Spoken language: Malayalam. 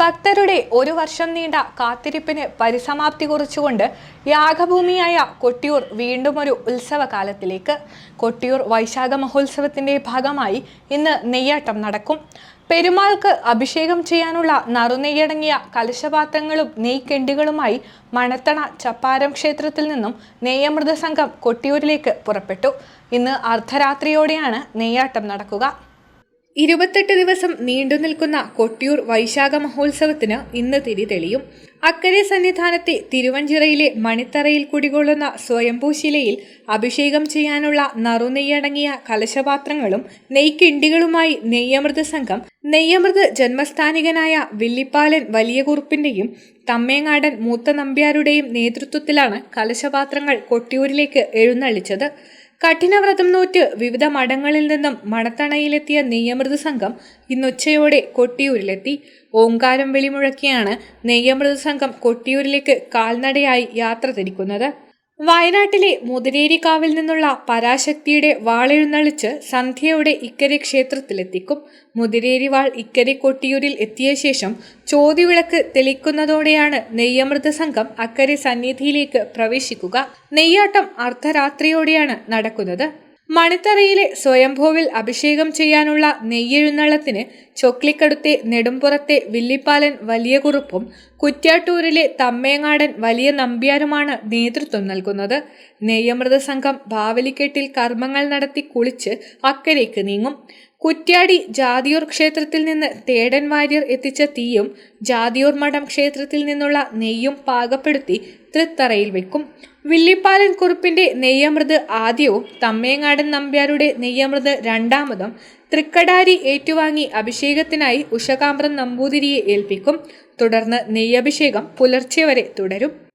ഭക്തരുടെ ഒരു വർഷം നീണ്ട കാത്തിരിപ്പിന് പരിസമാപ്തി കുറിച്ചുകൊണ്ട് യാഗഭൂമിയായ കൊട്ടിയൂർ വീണ്ടും ഒരു ഉത്സവകാലത്തിലേക്ക്. കൊട്ടിയൂർ വൈശാഖ മഹോത്സവത്തിന്റെ ഭാഗമായി ഇന്ന് നെയ്യാട്ടം നടക്കും. പെരുമാൾക്ക് അഭിഷേകം ചെയ്യാനുള്ള നറുനെയ്യടങ്ങിയ കലശപാത്രങ്ങളും നെയ്ക്കെണ്ടികളുമായി മണത്തണ ചപ്പാരം ക്ഷേത്രത്തിൽ നിന്നും നെയ്യമൃത സംഘം കൊട്ടിയൂരിലേക്ക് പുറപ്പെട്ടു. ഇന്ന് അർദ്ധരാത്രിയോടെയാണ് നെയ്യാട്ടം നടക്കുക. 28 ദിവസം നീണ്ടുനിൽക്കുന്ന കൊട്ടിയൂർ വൈശാഖ മഹോത്സവത്തിന് ഇന്ന് തിരി തെളിയും. അക്കരെ സന്നിധാനത്തെ തിരുവഞ്ചിറയിലെ മണിത്തറയിൽ കുടികൊള്ളുന്ന സ്വയംഭൂശിലയിൽ അഭിഷേകം ചെയ്യാനുള്ള നറുനെയ്യടങ്ങിയ കലശപാത്രങ്ങളും നെയ്ക്കിണ്ടികളുമായി നെയ്യമൃത സംഘം നെയ്യമൃത് ജന്മസ്ഥാനികനായ വില്ലിപ്പാലൻ വലിയ കുറുപ്പിന്റെയും തമ്മേങ്ങാടൻ മൂത്ത നമ്പ്യാരുടെയും നേതൃത്വത്തിലാണ് കലശപാത്രങ്ങൾ കൊട്ടിയൂരിലേക്ക് എഴുന്നള്ളിച്ചത്. കഠിനവ്രതം നോറ്റ് വിവിധ മഠങ്ങളിൽ നിന്നും മണത്തണയിലെത്തിയ നെയ്യമൃത സംഘം ഇന്നുച്ചയോടെ കൊട്ടിയൂരിലെത്തി. ഓങ്കാരം വെളിമുഴക്കിയാണ് നെയ്യമൃത സംഘം കൊട്ടിയൂരിലേക്ക് കാൽനടയായി യാത്ര തിരിക്കുന്നത്. വയനാട്ടിലെ മുതിരേരിക്കാവിൽ നിന്നുള്ള പരാശക്തിയുടെ വാളെഴുന്നള്ളിച്ച് സന്ധ്യയോടെ ഇക്കരെ ക്ഷേത്രത്തിലെത്തിക്കും. മുതിരേരി വാൾ ഇക്കരെ കൊട്ടിയൂരിൽ എത്തിയ ശേഷം ചോതിവിളക്ക് തെളിക്കുന്നതോടെയാണ് നെയ്യമൃത സംഘം അക്കരെ സന്നിധിയിലേക്ക് പ്രവേശിക്കുക. നെയ്യാട്ടം അർദ്ധരാത്രിയോടെയാണ് നടക്കുന്നത്. മണിത്തറയിലെ സ്വയംഭോവിൽ അഭിഷേകം ചെയ്യാനുള്ള നെയ്യെഴുന്നള്ളത്തിന് ചൊക്ലിക്കടുത്തെ നെടുമ്പുറത്തെ വില്ലിപ്പാലൻ വലിയ കുറുപ്പും കുറ്റ്യാട്ടൂരിലെ തമ്മേങ്ങാടൻ വലിയ നമ്പ്യാരുമാണ് നേതൃത്വം നൽകുന്നത്. നെയ്യമൃത സംഘം ബാവലിക്കെട്ടിൽ കർമ്മങ്ങൾ നടത്തി കുളിച്ച് അക്കരയ്ക്ക് നീങ്ങും. കുറ്റ്യാടി ജാതിയൂർ ക്ഷേത്രത്തിൽ നിന്ന് തേടൻ വാര്യർ എത്തിച്ച തീയും ജാതിയൂർ മഠം ക്ഷേത്രത്തിൽ നിന്നുള്ള നെയ്യും പാകപ്പെടുത്തി തൃത്തറയിൽ വെക്കും. വില്ലിപ്പാലൻ കുറുപ്പിന്റെ നെയ്യമൃത് ആദ്യവും തമ്മേങ്ങാടൻ നമ്പ്യാരുടെ നെയ്യമൃത് രണ്ടാമതും തൃക്കടാരി ഏറ്റുവാങ്ങി അഭിഷേകത്തിനായി ഉഷകാമ്പ്രം നമ്പൂതിരിയെ ഏൽപ്പിക്കും. തുടർന്ന് നെയ്യഭിഷേകം പുലർച്ചെ വരെ തുടരും.